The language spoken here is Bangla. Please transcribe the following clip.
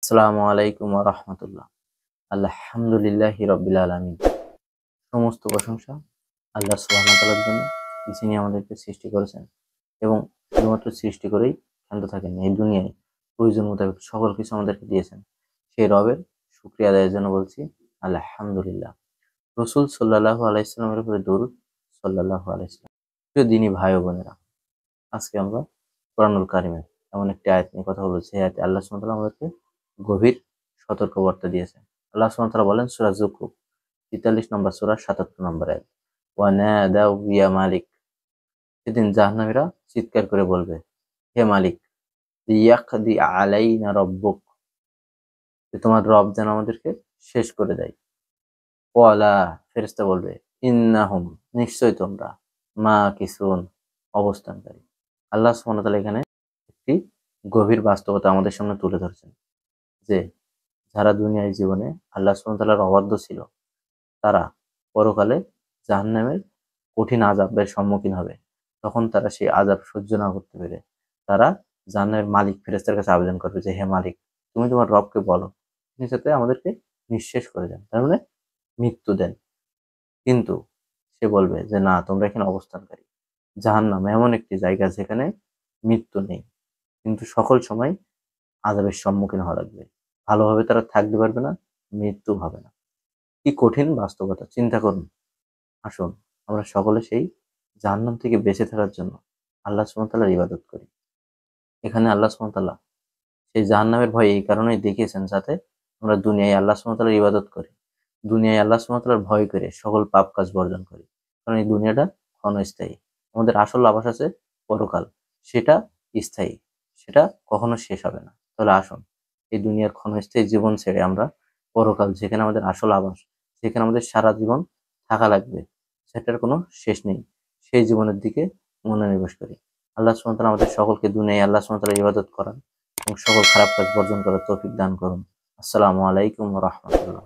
আসসালামু আলাইকুম ওয়া রাহমাতুল্লাহ। আলহামদুলিল্লাহি রাব্বিল আলামিন। সমস্ত প্রশংসা আল্লাহ সুবহানাহু ওয়া তাআলার জন্য, যিনি আমাদেরকে সৃষ্টি করেছেন এবং শুধুমাত্র সৃষ্টি করেই ক্ষান্ত থাকেন। এই দুনিয়ায় প্রয়োজন মোতাবেক সকল কিছু আমাদেরকে দিয়েছেন। সেই রবের শুকরিয়া আদায়ের জন্য বলছি আলহামদুলিল্লাহ। রাসূল সাল্লাল্লাহু আলাইহি সাল্লামের উপরে দরুদ সাল্লাল্লাহু আলাইহি সাল্লাম। প্রিয় দিনী ভাই ও বোনেরা, আজকে আমরা কোরআনুল কারিমের এমন একটি আয়াত নিয়ে কথা বলবো, যে আয়াতে আল্লাহ সুবহানাহু ওয়া তাআলা আমাদেরকে গভীর সতর্কবার্তা দিয়েছেন। আল্লাহ সুবহানাহু ওয়া তাআলা বলেন সূরা যুখরুফ ৪৩ নম্বর সূরা ৭৭ নম্বর আয়াত, ওয়া নাদাউ ইয়া মালিক। সেদিন জাহান্নামীরা চিৎকার করে বলবে, হে মালিক, লিয়াকদি আলাইনা রব্বুক, যে তোমার রব যেন আমাদেরকে শেষ করে দেয়। ওয়ালা, ফেরেশতা বলবে, ইন্নাহুম, নিশ্চয় তোমরা, মাকিসুন, অবস্থানকারী। আল্লাহ সুবহানাহু ওয়া তাআলা এখানে একটি গভীর বাস্তবতা আমাদের সামনে তুলে ধরছেন, যে যারা দুনিয়ার জীবনে আল্লাহ সুবহানাহু ওয়া তাআলার অবাধ্য ছিল, তারা পরকালে জাহান্নামের কঠিন আযাবের সম্মুখীন হবে। তখন তারা সেই আযাব সহ্য না করতে পেরে তারা জাহান্নামের মালিক ফেরেশতার কাছে আবেদন করবে যে, হে মালিক, তুমি তোমার রবকে বলো তিনি যাতে আমাদেরকে নিঃশেষ করে দেন, তার মানে মৃত্যু দেন। কিন্তু সে বলবে যে, না, তোমরা এখানে অবস্থানকারী। জাহান্নাম এমন একটি জায়গা যেখানে মৃত্যু নেই, কিন্তু সকল সময় আযাবের সম্মুখীন হওয়া লাগবে। ভালোভাবে তারা থাকতে পারবে না, মৃত্যু হবে না। কি কঠিন বাস্তবতা, চিন্তা করুন। আসুন আমরা সকলে সেই জাহান্নাম থেকে বেঁচে থাকার জন্য আল্লাহ সুবহানাহু ওয়া তাআলার ইবাদত করি। এখানে আল্লাহ সুবহানাহু ওয়া তাআলা সেই জাহান্নামের ভয় এই কারণেই দেখিয়েছেন, যাতে আমরা দুনিয়ায় আল্লাহ সুবহানাহু ওয়া তাআলার ইবাদত করি। দুনিয়ায় আল্লাহ সুবহানাহু ওয়া তাআলার ভয় করে সকল পাপ কাজ বর্জন করি। কারণ এই দুনিয়াটা ক্ষণস্থায়ী। আমাদের আসল আবাস আছে পরকাল। সেটা স্থায়ী। সেটা কখনো শেষ হবে না। তাহলে আসুন এই দুনিয়ার ক্ষণস্থায়ী জীবন ছেড়ে আমরা পরকাল, যেখানে আমাদের আসল আবাস, যেখানে আমাদের সারা জীবন থাকা লাগবে, সেটার কোনো শেষ নেই, সেই জীবনের দিকে মনোনিবেশ করি। আল্লাহ সুবহানাহু ওয়া তাআলা আমাদের সকলকে দুনিয়ায় আল্লাহ সুবহানাহু ওয়া তাআলার ইবাদত করান এবং সকল খারাপ কাজ বর্জন করার তৌফিক দান করুন। আসসালামু আলাইকুম ওয়া রাহমাতুল্লাহ।